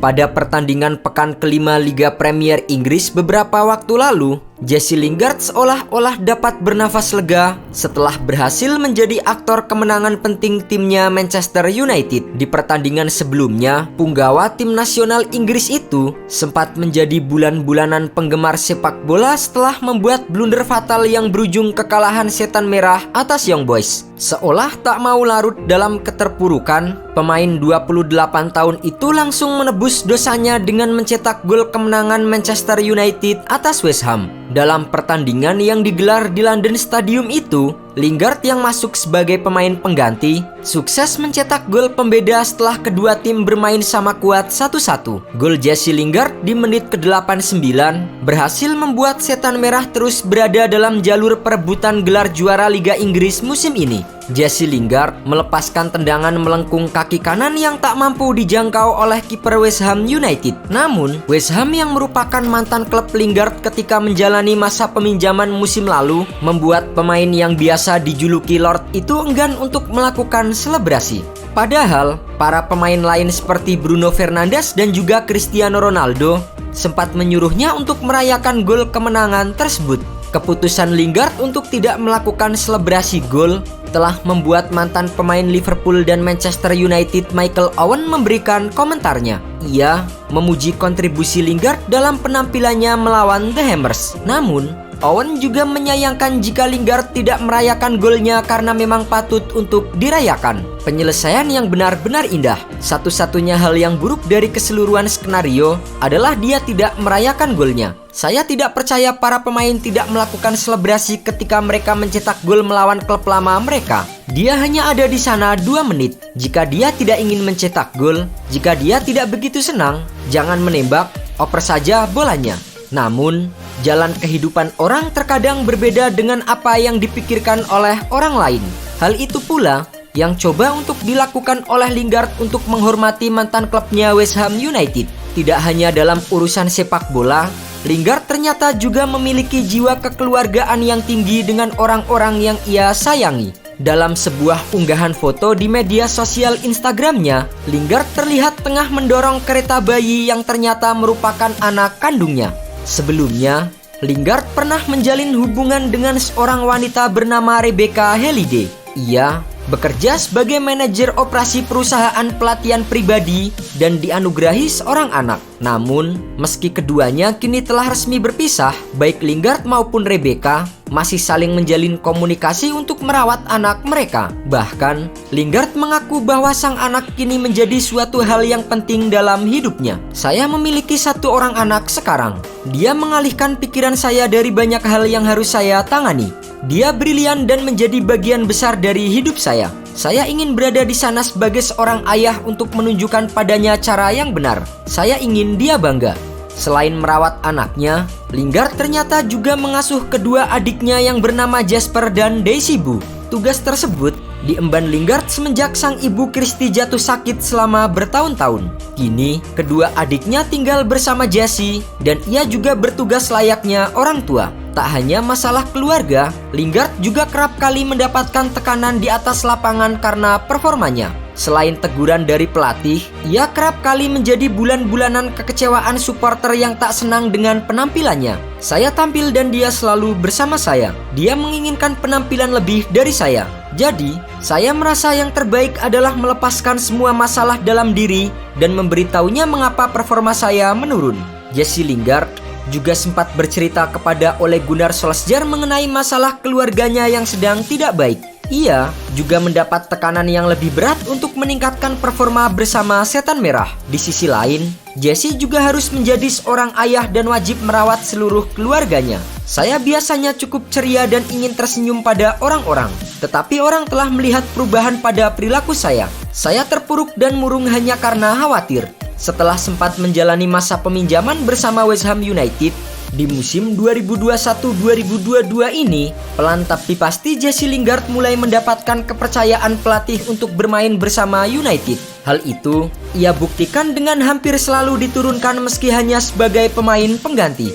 Pada pertandingan pekan kelima Liga Premier Inggris beberapa waktu lalu, Jesse Lingard seolah-olah dapat bernafas lega setelah berhasil menjadi aktor kemenangan penting timnya Manchester United. Di pertandingan sebelumnya, punggawa tim nasional Inggris itu sempat menjadi bulan-bulanan penggemar sepak bola setelah membuat blunder fatal yang berujung kekalahan setan merah atas Young Boys. Seolah tak mau larut dalam keterpurukan, pemain 28 tahun itu langsung menebus dosanya dengan mencetak gol kemenangan Manchester United atas West Ham. Dalam pertandingan yang digelar di London Stadium itu, Lingard yang masuk sebagai pemain pengganti sukses mencetak gol pembeda setelah kedua tim bermain sama kuat 1-1. Gol Jesse Lingard di menit ke-89 berhasil membuat setan merah terus berada dalam jalur perebutan gelar juara Liga Inggris musim ini. Jesse Lingard melepaskan tendangan melengkung kaki kanan yang tak mampu dijangkau oleh kiper West Ham United. Namun, West Ham yang merupakan mantan klub Lingard ketika menjalani masa peminjaman musim lalu membuat pemain yang biasa dijuluki Lord itu enggan untuk melakukan selebrasi. Padahal, para pemain lain seperti Bruno Fernandes dan juga Cristiano Ronaldo sempat menyuruhnya untuk merayakan gol kemenangan tersebut. Keputusan Lingard untuk tidak melakukan selebrasi gol telah membuat mantan pemain Liverpool dan Manchester United Michael Owen memberikan komentarnya. Ia memuji kontribusi Lingard dalam penampilannya melawan The Hammers. Namun, Owen juga menyayangkan jika Lingard tidak merayakan golnya karena memang patut untuk dirayakan. Penyelesaian yang benar-benar indah. Satu-satunya hal yang buruk dari keseluruhan skenario adalah dia tidak merayakan golnya. Saya tidak percaya para pemain tidak melakukan selebrasi ketika mereka mencetak gol melawan klub lama mereka. Dia hanya ada di sana 2 menit. Jika dia tidak ingin mencetak gol, jika dia tidak begitu senang, jangan menembak, oper saja bolanya. Namun, jalan kehidupan orang terkadang berbeda dengan apa yang dipikirkan oleh orang lain. Hal itu pula yang coba untuk dilakukan oleh Lingard untuk menghormati mantan klubnya West Ham United. Tidak hanya dalam urusan sepak bola, Lingard ternyata juga memiliki jiwa kekeluargaan yang tinggi dengan orang-orang yang ia sayangi. Dalam sebuah unggahan foto di media sosial Instagramnya, Lingard terlihat tengah mendorong kereta bayi yang ternyata merupakan anak kandungnya. Sebelumnya, Lingard pernah menjalin hubungan dengan seorang wanita bernama Rebecca Halliday. Ia bekerja sebagai manajer operasi perusahaan pelatihan pribadi dan dianugerahi seorang anak. Namun, meski keduanya kini telah resmi berpisah, baik Lingard maupun Rebecca masih saling menjalin komunikasi untuk merawat anak mereka. Bahkan, Lingard mengaku bahwa sang anak kini menjadi suatu hal yang penting dalam hidupnya. Saya memiliki 1 orang anak sekarang. Dia mengalihkan pikiran saya dari banyak hal yang harus saya tangani. Dia brilian dan menjadi bagian besar dari hidup saya. Saya ingin berada di sana sebagai seorang ayah untuk menunjukkan padanya cara yang benar. Saya ingin dia bangga. Selain merawat anaknya, Lingard ternyata juga mengasuh kedua adiknya yang bernama Jasper dan Daisy Boo. Tugas tersebut diemban Lingard semenjak sang ibu Christy jatuh sakit selama bertahun-tahun. Kini, kedua adiknya tinggal bersama Jesse dan ia juga bertugas layaknya orang tua. Tak hanya masalah keluarga, Lingard juga kerap kali mendapatkan tekanan di atas lapangan karena performanya. Selain teguran dari pelatih, ia kerap kali menjadi bulan-bulanan kekecewaan supporter yang tak senang dengan penampilannya. Saya tampil dan dia selalu bersama saya. Dia menginginkan penampilan lebih dari saya. Jadi, saya merasa yang terbaik adalah melepaskan semua masalah dalam diri dan memberitahunya mengapa performa saya menurun. Jesse Lingard juga sempat bercerita kepada Ole Gunnar Solskjaer mengenai masalah keluarganya yang sedang tidak baik. Ia juga mendapat tekanan yang lebih berat untuk meningkatkan performa bersama setan merah. Di sisi lain, Jesse juga harus menjadi seorang ayah dan wajib merawat seluruh keluarganya. Saya biasanya cukup ceria dan ingin tersenyum pada orang-orang, tetapi orang telah melihat perubahan pada perilaku saya. Saya terpuruk dan murung hanya karena khawatir. Setelah sempat menjalani masa peminjaman bersama West Ham United, di musim 2021-2022 ini, pelan tapi pasti Jesse Lingard mulai mendapatkan kepercayaan pelatih untuk bermain bersama United. Hal itu ia buktikan dengan hampir selalu diturunkan meski hanya sebagai pemain pengganti.